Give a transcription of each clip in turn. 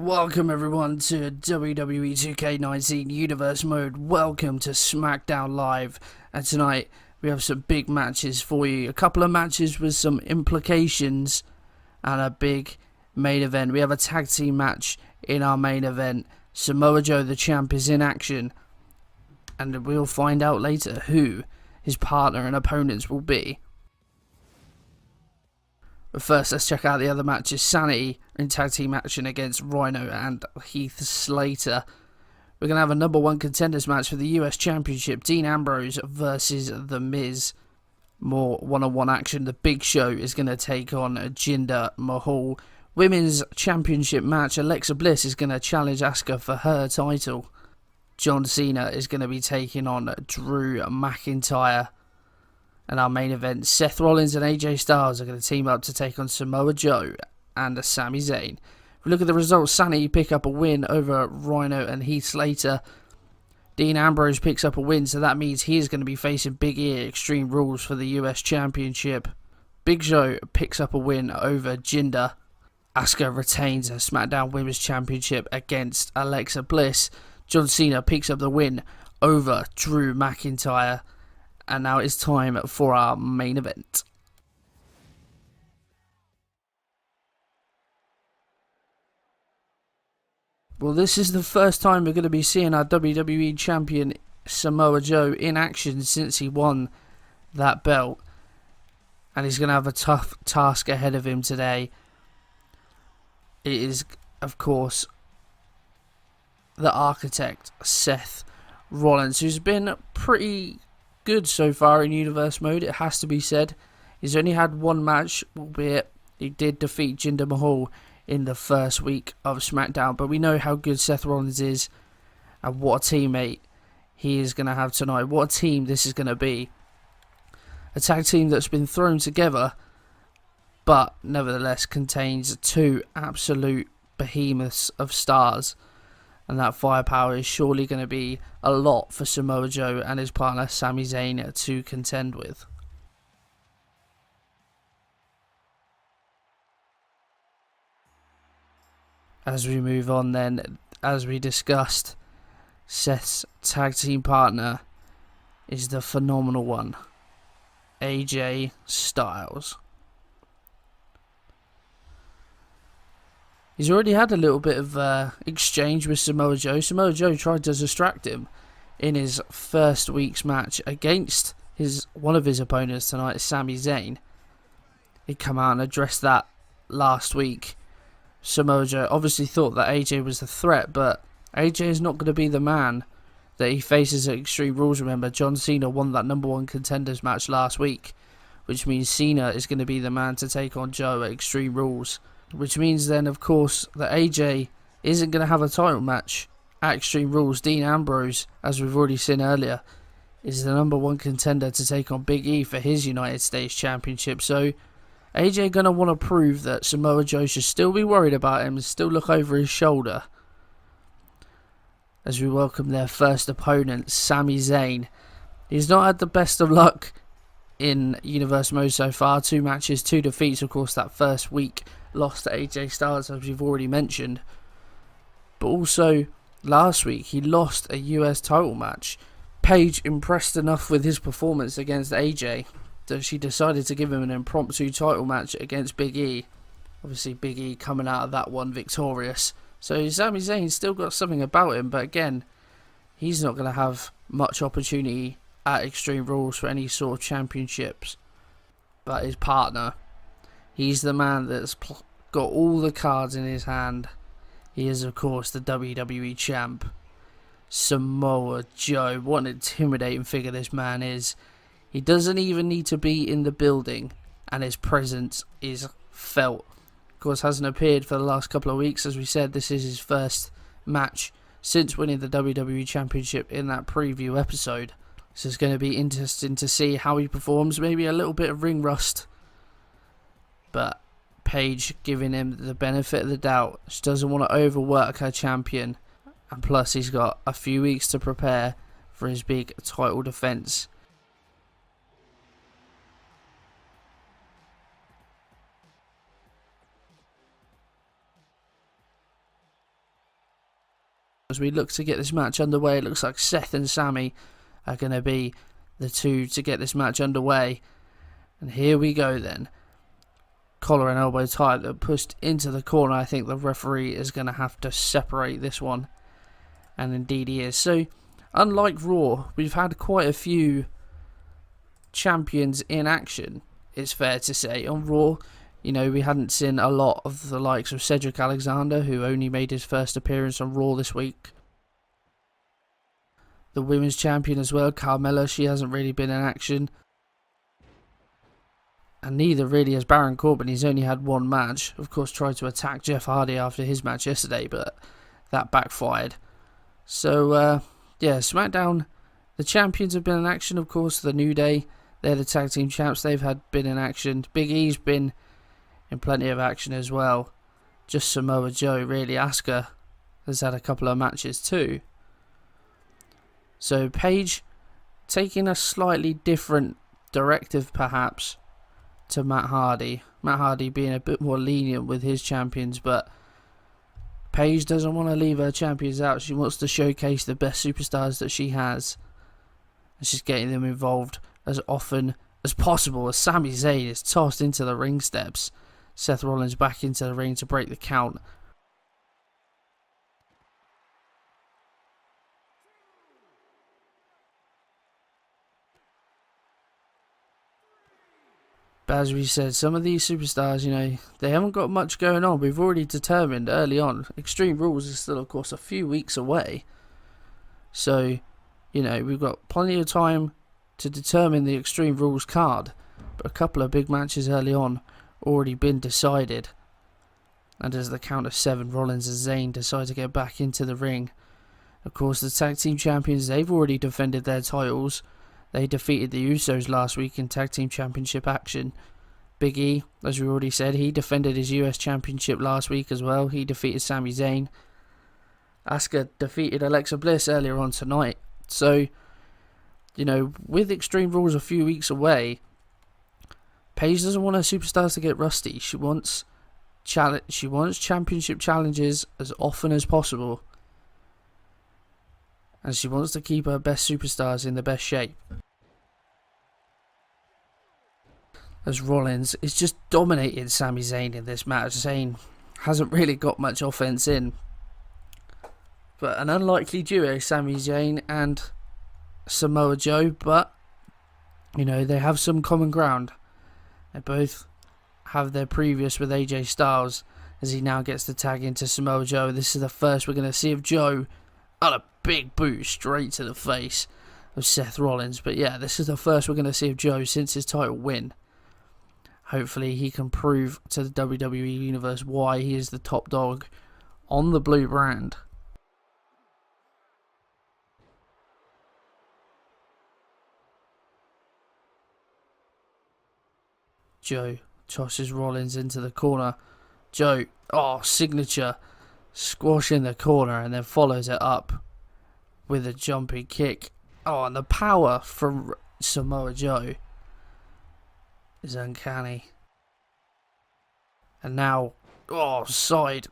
Welcome everyone to WWE 2K19 Universe Mode. Welcome to Smackdown Live. And tonight we have some big matches for you. A couple of matches with some implications and a big main event. We have a tag team match in our main event. Samoa Joe, the champ, is in action. And we'll find out later who his partner and opponents will be. But first, let's check out the other matches. Sami in tag team action against Rhino and Heath Slater. We're going to have a number one contenders match for the US Championship. Dean Ambrose versus The Miz. More one-on-one action. The Big Show is going to take on Jinder Mahal. Women's Championship match. Alexa Bliss is going to challenge Asuka for her title. John Cena is going to be taking on Drew McIntyre. And our main event, Seth Rollins and AJ Styles are going to team up to take on Samoa Joe and Sami Zayn. If we look at the results, Sami pick up a win over Rhino and Heath Slater. Dean Ambrose picks up a win, so that means he is going to be facing Big E at Extreme Rules for the US Championship. Big Show picks up a win over Jinder. Asuka retains her Smackdown Women's Championship against Alexa Bliss. John Cena picks up the win over Drew McIntyre. And now it's time for our main event. Well, this is the first time we're going to be seeing our WWE Champion Samoa Joe in action since he won that belt. And he's going to have a tough task ahead of him today. It is, of course, the architect, Seth Rollins, who's been pretty good so far in Universe Mode, it has to be said. He's only had one match, albeit he did defeat Jinder Mahal in the first week of SmackDown, but we know how good Seth Rollins is and what a teammate he is going to have tonight. What a team this is going to be. A tag team that's been thrown together, but nevertheless contains two absolute behemoths of stars. And that firepower is surely going to be a lot for Samoa Joe and his partner Sami Zayn to contend with. As we move on then, as we discussed, Seth's tag team partner is the phenomenal one, AJ Styles. He's already had a little bit of exchange with Samoa Joe. Samoa Joe tried to distract him in his first week's match against one of his opponents tonight, Sami Zayn. He'd come out and addressed that last week. Samoa Joe obviously thought that AJ was the threat, but AJ is not going to be the man that he faces at Extreme Rules. Remember, John Cena won that number one contenders match last week, which means Cena is going to be the man to take on Joe at Extreme Rules. Which means then, of course, that AJ isn't going to have a title match at Extreme Rules. Dean Ambrose, as we've already seen earlier, is the number one contender to take on Big E for his United States Championship. So AJ going to want to prove that Samoa Joe should still be worried about him and still look over his shoulder. As we welcome their first opponent, Sami Zayn. He's not had the best of luck in Universe Mode so far. 2 matches, 2 defeats. Of course, that first week lost to AJ Styles, as we've already mentioned. But also, last week, he lost a US title match. Paige impressed enough with his performance against AJ that she decided to give him an impromptu title match against Big E. Obviously, Big E coming out of that one victorious. So Sami Zayn's still got something about him, but again, he's not going to have much opportunity at Extreme Rules for any sort of championships. But his partner, he's the man that's got all the cards in his hand. He is, of course, the WWE champ, Samoa Joe. What an intimidating figure this man is. He doesn't even need to be in the building, and his presence is felt. Of course, hasn't appeared for the last couple of weeks. As we said, this is his first match since winning the WWE Championship in that preview episode. So it's going to be interesting to see how he performs. Maybe a little bit of ring rust, but Paige giving him the benefit of the doubt. She doesn't want to overwork her champion, and plus he's got a few weeks to prepare for his big title defense. As we look to get this match underway, it looks like Seth and Sami are going to be the two to get this match underway. And here we go then. Collar and elbow tie that pushed into the corner. I think the referee is going to have to separate this one. And indeed he is. So, unlike Raw, we've had quite a few champions in action, it's fair to say. On Raw, you know, we hadn't seen a lot of the likes of Cedric Alexander, who only made his first appearance on Raw this week. The women's champion as well, Carmella, she hasn't really been in action. And neither really has Baron Corbin. He's only had one match. Of course, tried to attack Jeff Hardy after his match yesterday, but that backfired. So, yeah, SmackDown, the champions have been in action, of course. The New Day, they're the tag team champs. They've been in action. Big E's been in plenty of action as well. Just Samoa Joe, really. Asuka has had a couple of matches too. So Paige taking a slightly different directive perhaps to Matt Hardy. Matt Hardy being a bit more lenient with his champions, but Paige doesn't want to leave her champions out. She wants to showcase the best superstars that she has. And she's getting them involved as often as possible. As Sami Zayn is tossed into the ring steps. Seth Rollins back into the ring to break the count. But as we said, some of these superstars, you know, they haven't got much going on. We've already determined early on. Extreme Rules is still, of course, a few weeks away. So, you know, we've got plenty of time to determine the Extreme Rules card. But a couple of big matches early on already been decided. And as the count of 7, Rollins and Zayn decide to get back into the ring. Of course, the tag team champions, they've already defended their titles. They defeated the Usos last week in tag team championship action. Big E, as we already said, he defended his US championship last week as well. He defeated Sami Zayn. Asuka defeated Alexa Bliss earlier on tonight. So, you know, with Extreme Rules a few weeks away, Paige doesn't want her superstars to get rusty. She wants championship challenges as often as possible. And she wants to keep her best superstars in the best shape. As Rollins is just dominating Sami Zayn in this match. Zayn hasn't really got much offense in. But an unlikely duo, Sami Zayn and Samoa Joe. But, you know, they have some common ground. They both have their previous with AJ Styles, as he now gets to tag into Samoa Joe. This is the first we're going to see of Joe. On a big boot straight to the face of Seth Rollins. But yeah, this is the first we're going to see of Joe since his title win. Hopefully he can prove to the WWE Universe why he is the top dog on the blue brand. Joe tosses Rollins into the corner. Joe, signature. Squash in the corner and then follows it up with a jumping kick. Oh, and the power from Samoa Joe is uncanny. And now, side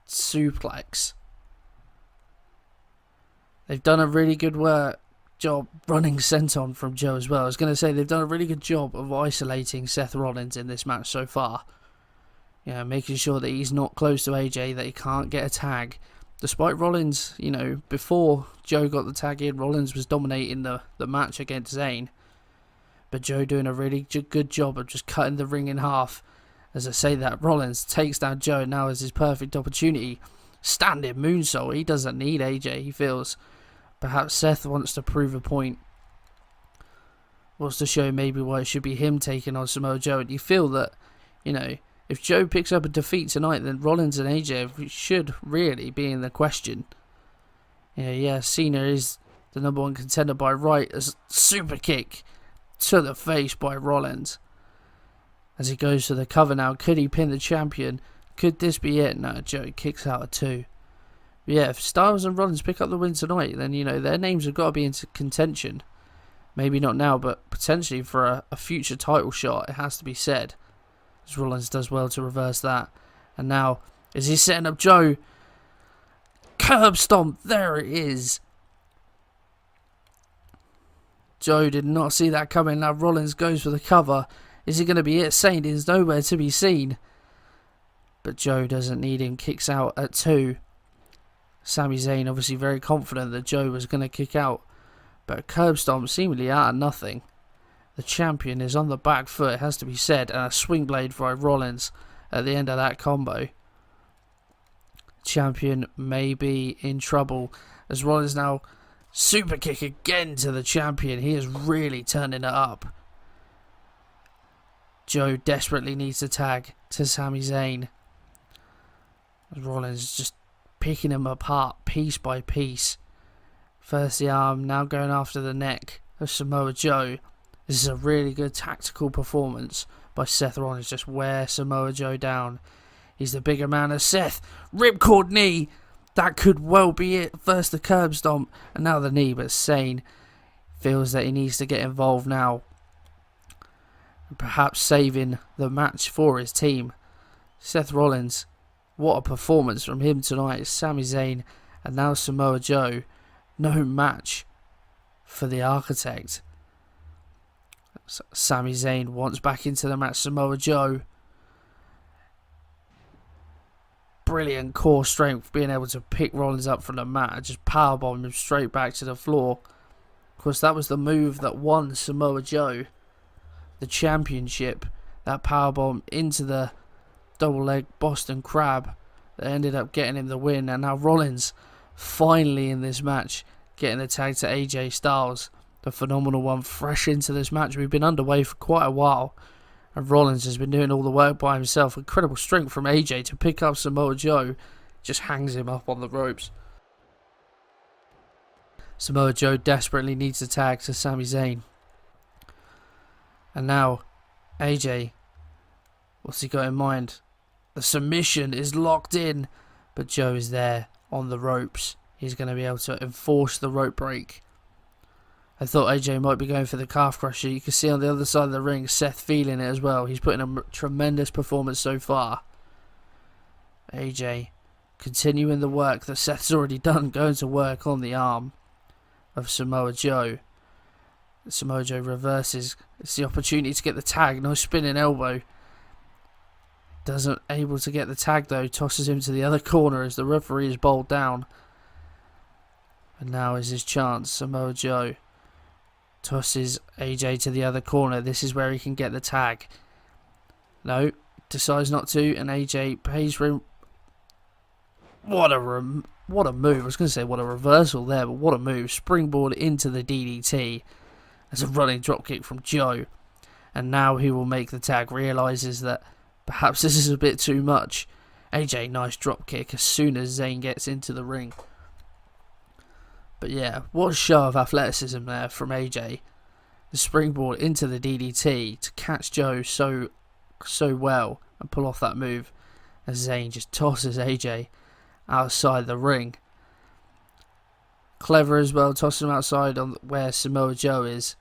suplex. They've done a really good job running senton from Joe as well. I was going to say they've done a really good job of isolating Seth Rollins in this match so far. Yeah, making sure that he's not close to AJ, that he can't get a tag. Despite Rollins, you know, before Joe got the tag in, Rollins was dominating the match against Zayn. But Joe doing a really good job of just cutting the ring in half. As I say that, Rollins takes down Joe, and now is his perfect opportunity. Standing moonsault, he doesn't need AJ, he feels. Perhaps Seth wants to prove a point. Wants to show maybe why it should be him taking on Samoa Joe. And you feel that, you know, if Joe picks up a defeat tonight, then Rollins and AJ should really be in the question. Yeah, Cena is the number 1 contender by right. As super kick to the face by Rollins. As he goes for the cover now. Could he pin the champion? Could this be it? No, Joe kicks out of 2. But yeah, if Styles and Rollins pick up the win tonight, then, you know, their names have got to be into contention. Maybe not now, but potentially for a future title shot, it has to be said. As Rollins does well to reverse that. And now, is he setting up Joe? curb stomp. There it is. Joe did not see that coming. Now Rollins goes for the cover. Is it going to be it? Zayn is nowhere to be seen. But Joe doesn't need him. Kicks out at 2. Sami Zayn obviously very confident that Joe was going to kick out. But a curb stomp seemingly out of nothing. The champion is on the back foot, it has to be said. And a swing blade by Rollins at the end of that combo. Champion may be in trouble as Rollins now super kick again to the champion. He is really turning it up. Joe desperately needs to tag to Sami Zayn. Rollins just picking him apart piece by piece. First the arm, now going after the neck of Samoa Joe. This is a really good tactical performance by Seth Rollins. Just wear Samoa Joe down. He's the bigger man as Seth. Ripcord knee. That could well be it. First the curb stomp and now the knee. But Zayn feels that he needs to get involved now. Perhaps saving the match for his team. Seth Rollins, what a performance from him tonight. Sami Zayn and now Samoa Joe. No match for the Architect. Sami Zayn wants back into the match. Samoa Joe. Brilliant core strength, being able to pick Rollins up from the mat and just powerbomb him straight back to the floor. Of course, that was the move that won Samoa Joe the championship. That powerbomb into the double leg Boston Crab that ended up getting him the win. And now Rollins finally in this match getting the tag to AJ Styles. The phenomenal one, fresh into this match. We've been underway for quite a while. And Rollins has been doing all the work by himself. Incredible strength from AJ to pick up Samoa Joe. Just hangs him up on the ropes. Samoa Joe desperately needs a tag to Sami Zayn. And now, AJ, what's he got in mind? The submission is locked in. But Joe is there on the ropes. He's going to be able to enforce the rope break. I thought AJ might be going for the calf crusher. You can see on the other side of the ring, Seth feeling it as well. He's putting a tremendous performance so far. AJ continuing the work that Seth's already done, going to work on the arm of Samoa Joe. Samoa Joe reverses. It's the opportunity to get the tag. No spinning elbow. Doesn't able to get the tag though. Tosses him to the other corner as the referee is bowled down. And now is his chance. Samoa Joe tosses AJ to the other corner. This is where he can get the tag. No, decides not to, and AJ pays for him. What a move. I was going to say what a reversal there, but what a move. Springboard into the DDT. As a running dropkick from Joe. And now he will make the tag. Realises that perhaps this is a bit too much. AJ, nice dropkick as soon as Zayn gets into the ring. But yeah, what a show of athleticism there from AJ. The springboard into the DDT to catch Joe so well and pull off that move. As Zayn just tosses AJ outside the ring. Clever as well, tossing him outside on where Samoa Joe is.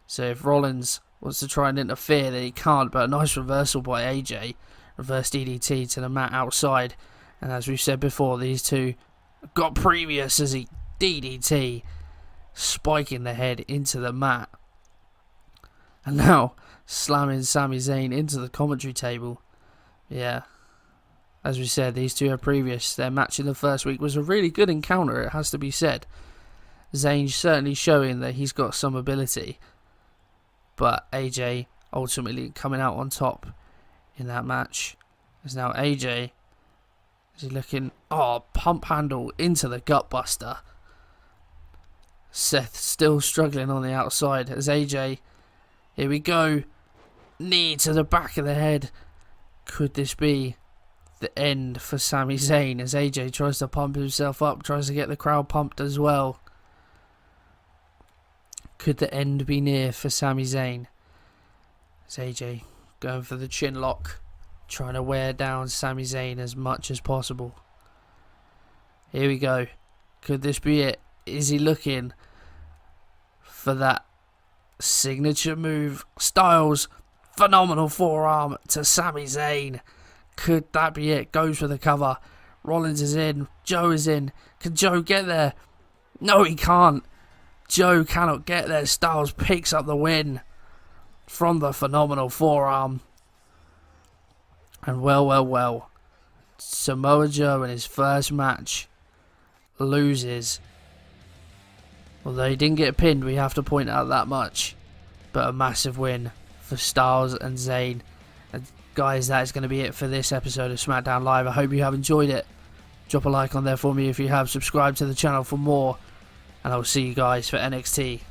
So if Rollins wants to try and interfere, then he can't. But a nice reversal by AJ. Reverse DDT to the mat outside. And as we've said before, these two got previous as he DDT, spiking the head into the mat. And now slamming Sami Zayn into the commentary table. Yeah, as we said, these two are previous. Their match in the first week was a really good encounter, it has to be said. Zayn certainly showing that he's got some ability. But AJ ultimately coming out on top in that match. As now AJ is looking, pump handle into the gutbuster. Seth still struggling on the outside as AJ, here we go, knee to the back of the head. Could this be the end for Sami Zayn as AJ tries to pump himself up, tries to get the crowd pumped as well? Could the end be near for Sami Zayn? As AJ going for the chin lock, trying to wear down Sami Zayn as much as possible. Here we go. Could this be it? Is he looking for that signature move? Styles, phenomenal forearm to Sami Zayn. Could that be it? Goes for the cover. Rollins is in. Joe is in. Can Joe get there? No, he can't. Joe cannot get there. Styles picks up the win from the phenomenal forearm. And well. Samoa Joe in his first match loses. Although he didn't get pinned, we have to point out that much. But a massive win for Styles and Zayn. And guys, that is going to be it for this episode of SmackDown Live. I hope you have enjoyed it. Drop a like on there for me if you have. Subscribe to the channel for more. And I will see you guys for NXT